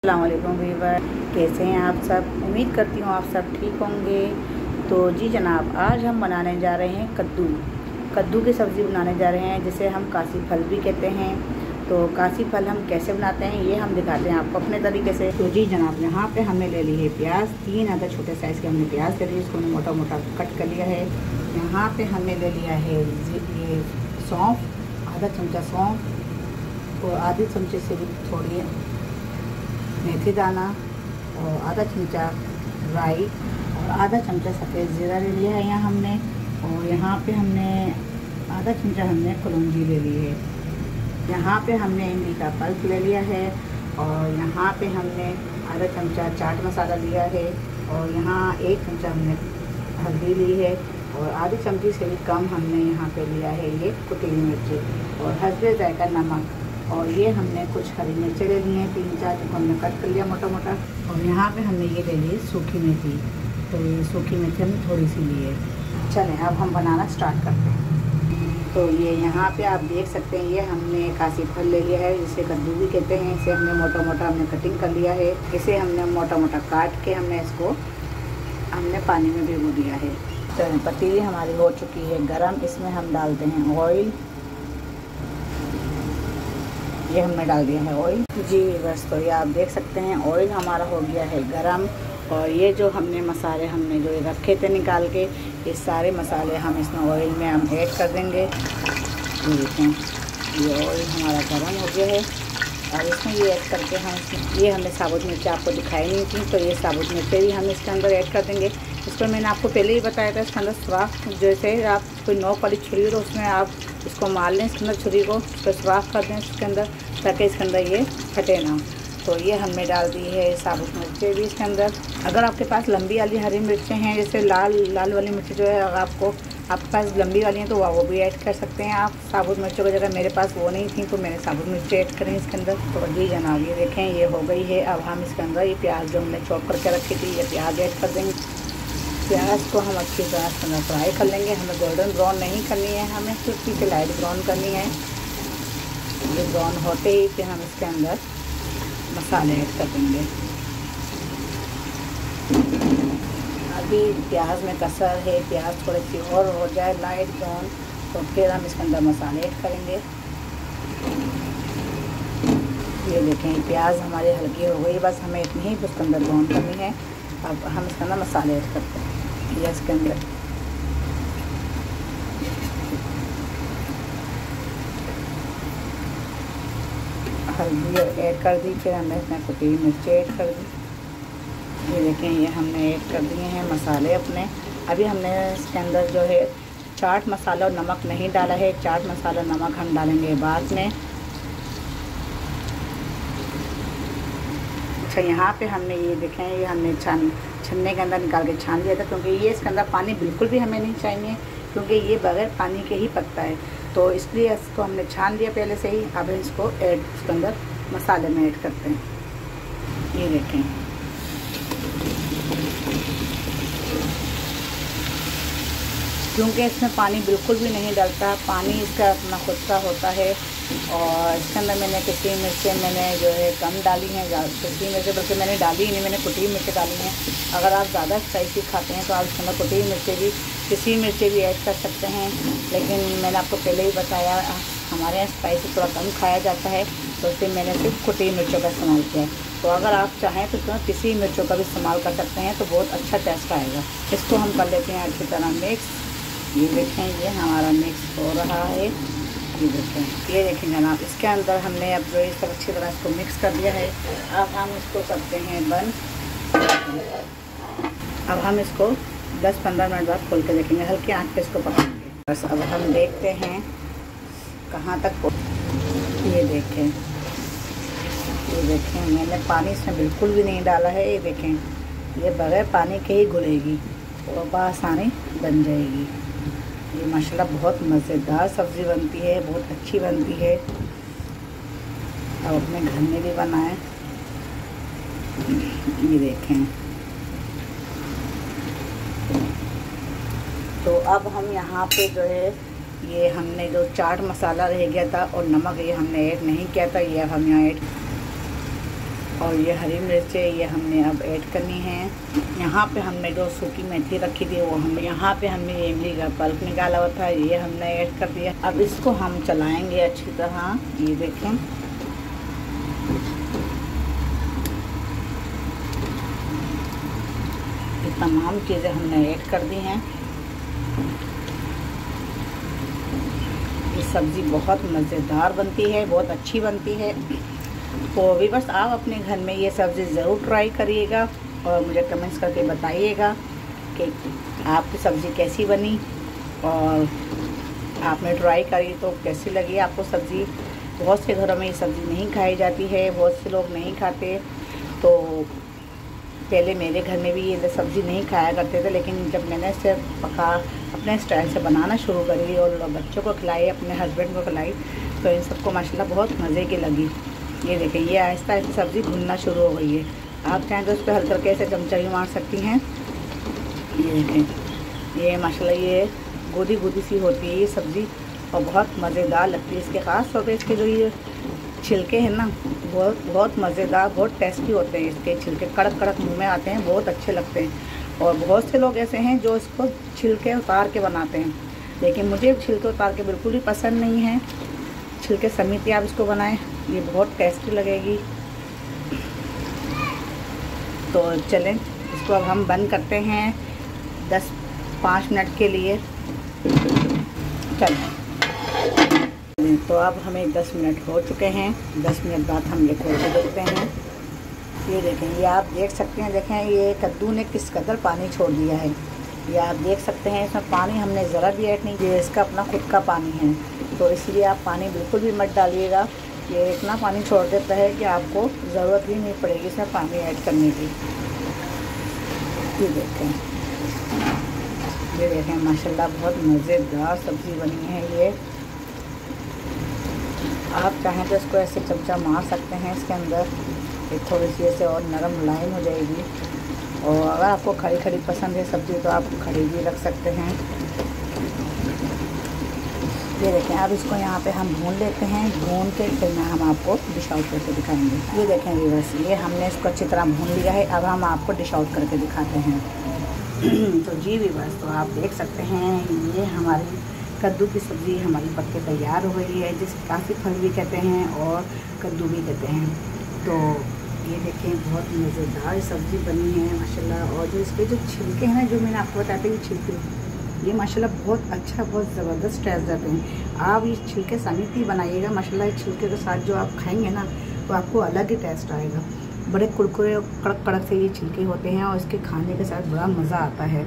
अस्सलाम वालेकुम वीवर, कैसे हैं आप सब। उम्मीद करती हूँ आप सब ठीक होंगे। तो जी जनाब, आज हम बनाने जा रहे हैं कद्दू की सब्ज़ी बनाने जा रहे हैं, जिसे हम कासी फल भी कहते हैं। तो कासी फल हम कैसे बनाते हैं ये हम दिखाते हैं आपको अपने तरीके से। तो जी जनाब, यहाँ पे हमने ले ली है प्याज, 3 अदर छोटे साइज़ के हमने प्याज ले लिए, इसको हमने मोटा मोटा कट कर लिया है। यहाँ पे हमने ले लिया है ये सौंफ, आधा चमचा सौंफ और आधे चमचे से भी थोड़ी मेथी दाना और आधा चमचा राई और आधा चमचा सफ़ेद ज़ीरा ले लिया है यहाँ हमने। और यहाँ पे हमने आधा चमचा हमने कलौंजी ले ली है। यहाँ पे हमने इमली का पल्प ले लिया है और यहाँ पे हमने आधा चमचा चाट मसाला लिया है और यहाँ 1 चमचा हमने हल्दी ली है और आधी चमची से भी कम हमने यहाँ पे लिया है ये कुटी हुई मिर्ची और हस्बे जायका नमक। और ये हमने कुछ हरी मिर्चें ले ली हैं 3-4, जिनको हमने कट कर लिया मोटा मोटा। और यहाँ पे हमने ये ले ली सूखी मेथी, तो ये सूखी मेथी हमने थोड़ी सी ली है। चलें अब हम बनाना स्टार्ट करते हैं। तो ये यहाँ पे आप देख सकते हैं, ये हमने कासी फल ले लिया है, जिसे कद्दू भी कहते हैं। इसे हमने मोटा मोटा हमने कटिंग कर लिया है। इसे हमने मोटा मोटा काट के हमने पानी में भिगो दिया है। चलें, पतीली हमारी हो चुकी है गरम, इसमें हम डालते हैं ऑयल। ये हमने डाल दिया है ऑयल जी बस। तो ये आप देख सकते हैं ऑयल हमारा हो गया है गरम। और ये जो हमने मसाले हमने जो रखे थे निकाल के, ये सारे मसाले हम इसमें ऑयल में हम ऐड कर देंगे। ये देखें, ये ऑयल हमारा गरम हो गया है और इसमें ये ऐड करके ये हमने साबुत मिर्ची आपको दिखाई नहीं थी, तो ये साबुत मिर्ची भी हम इसके अंदर ऐड कर देंगे। इस पर मैंने आपको पहले ही बताया था, इसके अंदर सुराख, जैसे आप कोई नोक वाली छुरी हो तो उसमें आप इसको मार लें, इसके अंदर छुरी को, उसको सुराख कर दें इसके अंदर, ताकि इसके अंदर ये फटे ना। तो ये हमने डाल दी है साबुत मिर्चें भी इसके अंदर। अगर आपके पास लंबी वाली हरी मिर्चें हैं, जैसे लाल वाली मिर्ची जो है, अगर आपके पास लंबी वाली हैं तो वो भी ऐड कर सकते हैं आप साबुत मिर्चों की जगह। मेरे पास वो नहीं थी तो मैंने साबुत मिर्ची ऐड करें इसके अंदर। तो जी जनाब, ये देखें ये हो गई है। अब हम इसके अंदर ये प्याज जो हमने चॉप करके रखी थी, ये प्याज ऐड कर देंगे। प्याज को हम अच्छी तरह से फ्राई कर लेंगे। हमें गोल्डन ब्राउन नहीं करनी है, हमें हल्की से लाइट ब्राउन करनी है। ये ब्राउन होते ही फिर हम इसके अंदर मसाले ऐड कर देंगे। अभी प्याज में कसर है, प्याज थोड़ी सी और हो जाए लाइट ब्राउन, तो फिर हम इसके अंदर मसाले ऐड करेंगे। ये देखें प्याज हमारी हल्की हो गई, बस हमें इतनी ही उसके अंदर ब्राउन करनी है। अब हम इसके अंदर मसाले ऐड करते हैं। ये इसके अंदर हल्दी ऐड कर दी, फिर हमने इसमें कुटी हुई मिर्ची ऐड कर दी। ये देखें, ये हमने ऐड कर दिए हैं मसाले अपने। अभी हमने इसके अंदर जो है चाट मसाला और नमक नहीं डाला है। चाट मसाला नमक हम डालेंगे बाद में। अच्छा, यहाँ पे हमने ये देखें, ये हमने छन्ने के अंदर निकाल के छान लिया था, क्योंकि ये इसके अंदर पानी बिल्कुल भी हमें नहीं चाहिए, क्योंकि ये बगैर पानी के ही पकता है। तो इसलिए इसको हमने छान लिया पहले से ही। अब इसको इसके अंदर मसाले में ऐड करते हैं। ये देखें, क्योंकि इसमें पानी बिल्कुल भी नहीं डलता, पानी इसका अपना खुद का होता है। और इसके अंदर मैंने किसी मिर्चें जो है कम डाली हैं, किसी मिर्चें बल्कि मैंने डाली ही नहीं, मैंने कुटी हुई मिर्चें डाली हैं। अगर आप ज़्यादा स्पाइसी खाते हैं तो आप इसके अंदर कुटी हुई मिर्चें भी, किसी मिर्चें भी ऐड कर सकते हैं। लेकिन मैंने आपको पहले ही बताया, हमारे यहाँ स्पाइसी थोड़ा कम खाया जाता है, तो इसलिए मैंने सिर्फ कुटी हुई मिर्चों का इस्तेमाल किया है। तो अगर आप चाहें तो इसमें किसी मिर्चों का भी इस्तेमाल कर सकते हैं, तो बहुत अच्छा टेस्ट आएगा। इसको हम कर लेते हैं अच्छी तरह मिक्स। ये देखें, ये हमारा मिक्स हो रहा है। ये देखें जनाब, इसके अंदर हमने अब जो इस अच्छी तरह इसको मिक्स कर दिया है। अब हम इसको करते हैं बंद। अब हम इसको 10-15 मिनट बाद खोल के देखेंगे, हल्की आंच पे इसको पकाएंगे। बस अब हम देखते हैं कहाँ तक। ये देखें, मैंने पानी इसमें बिल्कुल भी नहीं डाला है। ये देखें, ये बगैर पानी के ही घुलेगी और बआसानी बन जाएगी। ये माशाल्लाह बहुत मज़ेदार सब्ज़ी बनती है, बहुत अच्छी बनती है। अब अपने घर में भी बनाएं। ये देखें, तो अब हम यहाँ पे जो है ये हमने जो चाट मसाला रह गया था और नमक, ये हमने ऐड नहीं किया था, ये अब हम यहाँ ऐड। और ये हरी मिर्चें ये हमने अब ऐड करनी है। यहाँ पे हमने जो सूखी मेथी रखी थी वो हम यहाँ पे हमने इमली का पल्प निकाला हुआ था, ये हमने ऐड कर दिया। अब इसको हम चलाएंगे अच्छी तरह। ये देखें, ये तमाम चीज़ें हमने ऐड कर दी हैं। ये सब्ज़ी बहुत मज़ेदार बनती है, बहुत अच्छी बनती है। तो भी बस आप अपने घर में ये सब्ज़ी ज़रूर ट्राई करिएगा और मुझे कमेंट्स करके बताइएगा कि आपकी सब्ज़ी कैसी बनी और आपने ट्राई करी तो कैसी लगी आपको सब्ज़ी। बहुत से घरों में ये सब्ज़ी नहीं खाई जाती है, बहुत से लोग नहीं खाते। तो पहले मेरे घर में भी ये सब्ज़ी नहीं खाया करते थे, लेकिन जब मैंने इसे पका अपने स्टाइल से बनाना शुरू करी और बच्चों को खिलाई, अपने हस्बैंड को खिलाई, तो इन सबको माशाल्लाह बहुत मज़े की लगी। ये देखें, ये आहिस्ता आहिस्ता सब्ज़ी भुनना शुरू हो गई है। आप चाहें तो उस पर हल्का करके ऐसे चमचा भी मार सकती हैं। ये देखें, ये माशाल्लाह ये गोदी गोदी सी होती है ये सब्ज़ी और बहुत मज़ेदार लगती है। इसके ख़ास तौर पे इसके जो ये छिलके हैं ना, बहुत मज़ेदार, बहुत टेस्टी होते हैं। इसके छिलके कड़क कड़क मुँह में आते हैं, बहुत अच्छे लगते हैं। और बहुत से लोग ऐसे हैं जो इसको छिलके उतार के बनाते हैं, लेकिन मुझे छिलके उतार के बिल्कुल भी पसंद नहीं है। छिलके समेत ही आप इसको बनाएं, ये बहुत टेस्टी लगेगी। तो चलें, इसको अब हम बंद करते हैं 5 मिनट के लिए। चलें, तो अब हमें 10 मिनट हो चुके हैं। 10 मिनट बाद हम ये खोल के देखते हैं। ये देखें, ये आप देख सकते हैं, देखें ये कद्दू ने किस कदर पानी छोड़ दिया है। ये आप देख सकते हैं, इसमें पानी हमने ज़रा भी ऐड नहीं किया, इसका अपना खुद का पानी है। तो इसलिए आप पानी बिल्कुल भी मत डालिएगा। ये इतना पानी छोड़ देता है कि आपको ज़रूरत ही नहीं पड़ेगी इसमें पानी ऐड करने की। ये देखें माशाल्लाह बहुत मज़ेदार सब्ज़ी बनी है ये। आप चाहें तो इसको ऐसे चमचा मार सकते हैं इसके अंदर, ये थोड़ी सी ऐसे और नरम मुलायम हो जाएगी। और अगर आपको खड़ी खड़ी पसंद है सब्ज़ी तो आप खड़ी भी रख सकते हैं। ये देखें, अब इसको यहाँ पे हम भून लेते हैं। भून के फिर मैं हम आपको डिश आउट करके दिखाएंगे। ये देखें व्यूअर्स, ये हमने इसको अच्छी तरह भून लिया है। अब हम आपको डिश आउट करके दिखाते हैं। तो जी व्यूअर्स, तो आप देख सकते हैं ये हमारी कद्दू की सब्ज़ी हमारी पक के तैयार हो गई है, जिसे काफ़ी फल भी कहते हैं और कद्दू भी कहते हैं। तो ये देखें बहुत मज़ेदार सब्ज़ी बनी है माशाल्लाह। और जो इसके जो छिलके हैं ना, जो मैंने आपको बताया था ये छिलके, ये माशाल्लाह बहुत अच्छा, बहुत ज़बरदस्त टेस्ट देते हैं। आप ये छिलके समेत ही बनाइएगा माशाल्लाह। ये छिलके के साथ जो आप खाएंगे ना तो आपको अलग ही टेस्ट आएगा। बड़े कुरकुरे और कड़क कड़क से ये छिलके होते हैं और इसके खाने के साथ बड़ा मज़ा आता है।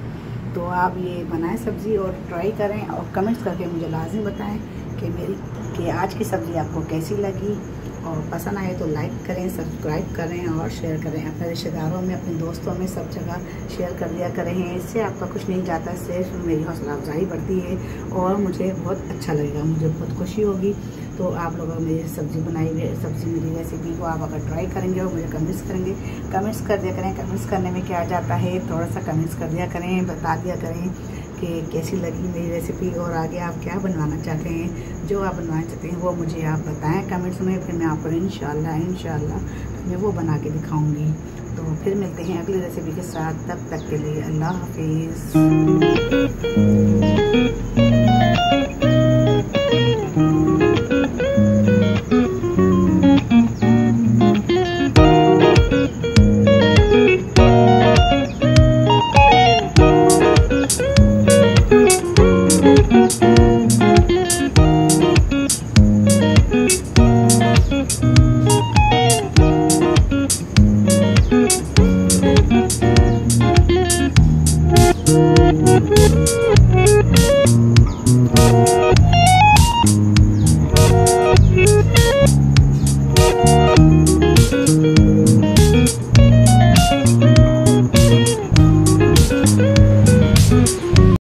तो आप ये बनाएं सब्ज़ी और ट्राई करें और कमेंट्स करके मुझे लाजिम बताएं कि आज की सब्ज़ी आपको कैसी लगी। और पसंद आए तो लाइक करें, सब्सक्राइब करें और शेयर करें अपने रिश्तेदारों में, अपने दोस्तों में, सब जगह शेयर कर दिया करें। इससे आपका कुछ नहीं जाता, इससे मेरी हौसला अफजाई बढ़ती है और मुझे बहुत अच्छा लगेगा, मुझे बहुत खुशी होगी। तो आप लोग मेरी सब्ज़ी बनाई हुई सब्ज़ी मेरी रेसिपी को आप अगर ट्राई करेंगे और मुझे कमेंट्स करेंगे, कमेंट्स कर दिया करें। कमेंट्स करने में क्या जाता है, थोड़ा सा कमेंट्स कर दिया करें, बता दिया करें कि कैसी लगी मेरी रेसिपी और आगे आप क्या बनवाना चाहते हैं। जो आप बनवाना चाहते हैं वो मुझे आप बताएं कमेंट्स में, फिर मैं आपको इंशाल्लाह मैं वो बना के दिखाऊंगी। तो फिर मिलते हैं अगली रेसिपी के साथ, तब तक के लिए अल्लाह हाफिज़।